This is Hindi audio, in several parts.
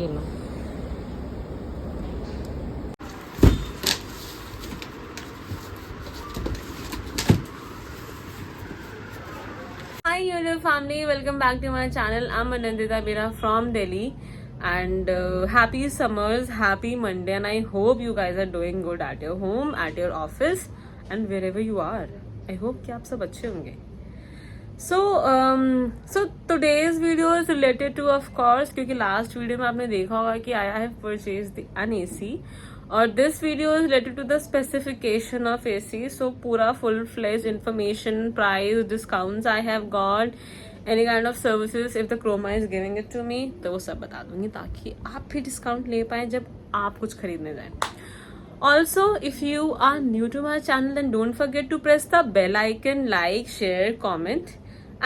ये लो। Hi YouTube family, welcome back to my channel. I'm Anandita Bera from Delhi and happy summers, happy Monday, and I hope you guys are doing good at your home, at your office and wherever you are. I hope कि आप सब अच्छे होंगे. So today's video is related to, of course, क्योंकि last video में आपने देखा होगा कि I have purchased an AC और this video is related to the specification of AC. So पूरा full fledged information, price, discounts I have got, any kind of services if the Croma is giving it to me, तो वो सब बता दूंगी ताकि आप भी डिस्काउंट ले पाए जब आप कुछ खरीदने जाए. Also, if you are new to my channel, then don't forget to press the bell icon, like, share, comment.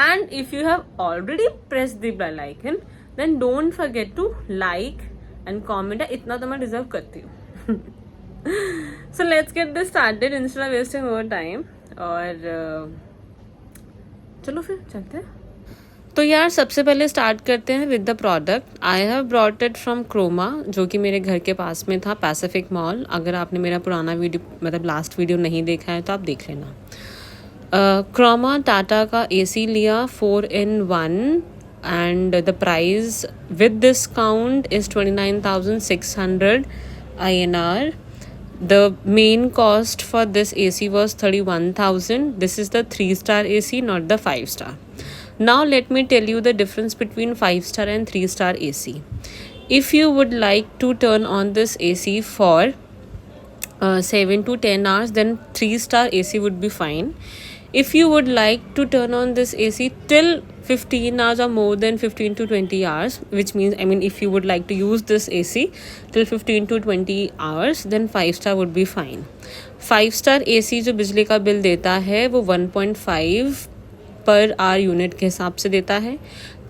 And if you have already pressed the bell icon, then don't forget to like and comment. इतना तो मैं deserve करती हूँ. So let's get this started instead of wasting more time. और चलो फिर चलते हैं. तो यार सबसे पहले स्टार्ट करते हैं with the product. I have brought it from Croma, जो कि मेरे घर के पास में था, पैसिफिक मॉल. अगर आपने मेरा पुराना वीडियो मतलब लास्ट वीडियो नहीं देखा है तो आप देख लेना. क्रोमा टाटा का एसी लिया 4-in-1 and the price with discount is 29,600 INR. The main cost for this AC was 31,000. This is the 3-star AC, not the 5-star. Now let me tell you the difference between 5-star and 3-star AC. If you would like to turn on this AC for 7 to 10 hours, then 3-star AC would be fine. If you would like to turn on this AC till 15 hours or more than 15 to 20 hours, which means, if you would like to use this AC till 15 to 20 hours, then 5-star would be fine. 5-star AC जो बिजली का बिल देता है वो 1.5 पर आवर यूनिट के हिसाब से देता है.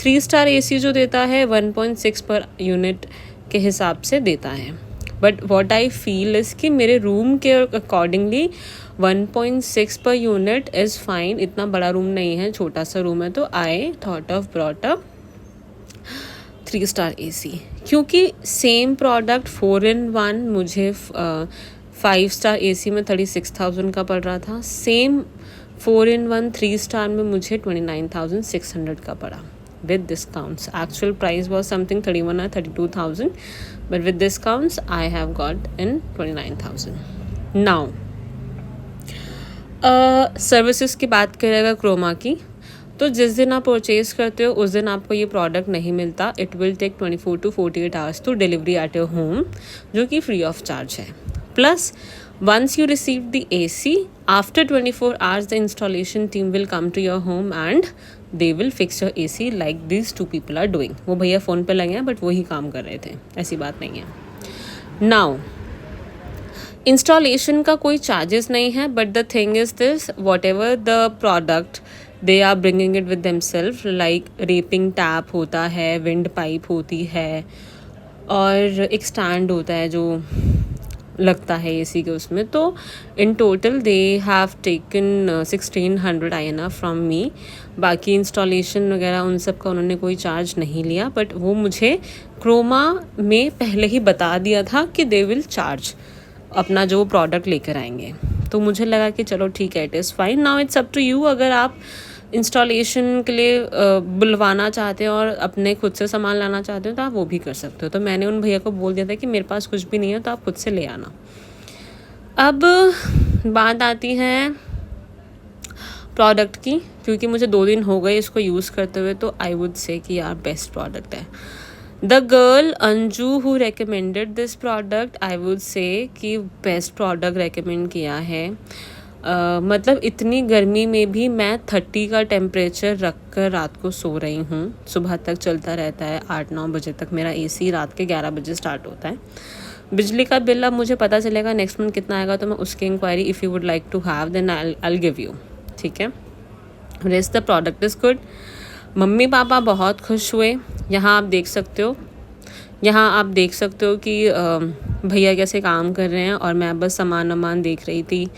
3-star AC जो देता है 1.6 पर यूनिट के हिसाब से देता है. But what I feel is कि मेरे रूम के accordingly 1.6 per unit is fine. इतना बड़ा रूम नहीं है, छोटा सा रूम है, तो I thought of brought a 3-star AC. क्योंकि सेम प्रोडक्ट 4-in-1 मुझे 5-star AC में 36,000 का पड़ रहा था. सेम 4-in-1 3-star में मुझे 29,600 का पड़ा with discounts. Actual price was something 31 or 32,000, but with discounts I have got in 29,000. Now services की बात करें अगर क्रोमा की, तो जिस दिन आप परचेज करते हो उस दिन आपको ये प्रोडक्ट नहीं मिलता. It will take 24 to 48 hours to delivery at your home, जो कि फ्री ऑफ चार्ज है. Plus once you receive the AC, after 24 hours the installation team will come to your home and they will fix your AC like these two people are doing. वो भैया फ़ोन पे लगे हैं बट वही काम कर रहे थे, ऐसी बात नहीं है. नाउ इंस्टॉलेशन का कोई चार्जेस नहीं है, but the thing is this, whatever the product they are bringing it with themself, like wrapping tape होता है, विंड पाइप होती है, और एक स्टैंड होता है जो लगता है एसी के उसमें. तो in total they have taken 1,600 INR from me. बाकी इंस्टॉलेशन वगैरह उन सब का उन्होंने कोई चार्ज नहीं लिया, बट वो मुझे क्रोमा में पहले ही बता दिया था कि दे विल चार्ज अपना जो प्रोडक्ट लेकर आएंगे. तो मुझे लगा कि चलो ठीक है, it is fine. Now it's up to you. अगर आप इंस्टॉलेशन के लिए बुलवाना चाहते हो और अपने खुद से सामान लाना चाहते हो तो आप वो भी कर सकते हो. तो मैंने उन भैया को बोल दिया था कि मेरे पास कुछ भी नहीं है तो आप खुद से ले आना. अब बात आती है प्रोडक्ट की, क्योंकि मुझे 2 दिन हो गए इसको यूज़ करते हुए, तो आई वुड से कि यार बेस्ट प्रोडक्ट है. The girl Anju who recommended this product, I would say कि बेस्ट प्रोडक्ट रेकमेंड किया है. मतलब इतनी गर्मी में भी मैं 30 का टेम्परेचर रख कर रात को सो रही हूँ. सुबह तक चलता रहता है, 8-9 बजे तक मेरा एसी रात के 11 बजे स्टार्ट होता है. बिजली का बिल अब मुझे पता चलेगा नेक्स्ट मंथ कितना आएगा, तो मैं उसकी inquiry if you would like to have then I give you. ठीक है. Rest the product is good. Mummy papa बहुत खुश हुए. यहाँ आप देख सकते हो कि भैया कैसे काम कर रहे हैं, और मैं बस सामान देख रही थी,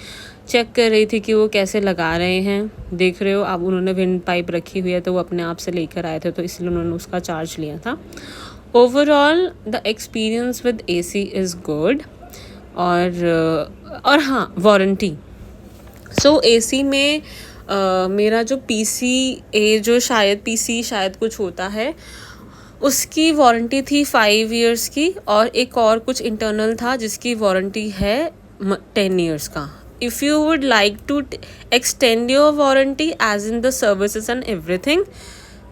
चेक कर रही थी कि वो कैसे लगा रहे हैं. देख रहे हो अब उन्होंने विंड पाइप रखी हुई है तो वो अपने आप से लेकर आए थे, तो इसलिए उन्होंने उसका चार्ज लिया था. Overall the experience with AC is good. और हाँ, वारंटी. सो AC में मेरा जो PCA जो शायद PC शायद कुछ होता है, उसकी वारंटी थी 5 इयर्स की, और एक और कुछ इंटरनल था जिसकी वारंटी है 10 इयर्स का. If you would like to extend your warranty as in the services and everything,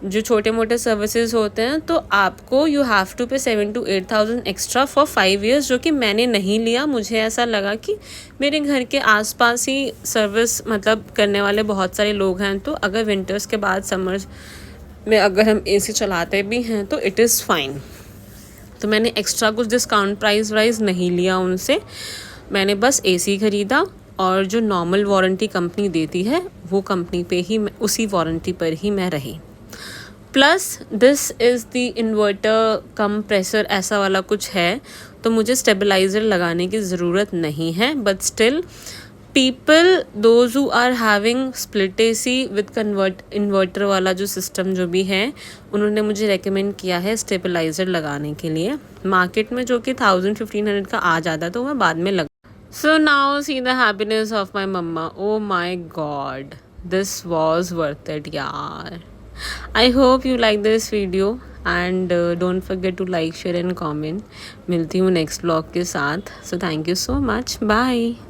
जो छोटे मोटे सर्विसेज होते हैं, तो आपको यू हैव टू पे 7,000 to 8,000 एक्स्ट्रा फॉर 5 इयर्स, जो कि मैंने नहीं लिया. मुझे ऐसा लगा कि मेरे घर के आसपास ही सर्विस मतलब करने वाले बहुत सारे लोग हैं, तो अगर विंटर्स के बाद समर्स में अगर हम AC चलाते भी हैं तो इट इज़ फाइन. तो मैंने एक्स्ट्रा कुछ डिस्काउंट प्राइस वाइज नहीं लिया उनसे. मैंने बस AC ख़रीदा, और जो नॉर्मल वारंटी कंपनी देती है वो कंपनी पे ही उसी वारंटी पर ही मैं रही. Plus this is the inverter compressor, ऐसा वाला कुछ है, तो मुझे स्टेबलाइज़र लगाने की ज़रूरत नहीं है. But still people those who are having split AC with inverter वाला जो सिस्टम जो भी है, उन्होंने मुझे रेकमेंड किया है स्टेबलाइज़र लगाने के लिए. मार्केट में जो कि 1,000-1,500 का आ जाता, तो मैं बाद में लगा. So now see the happiness of my mamma. Oh my God, this was worth it यार. I hope you like this video and don't forget to like, share and comment. मिलती हूँ next vlog के साथ. So thank you so much. Bye.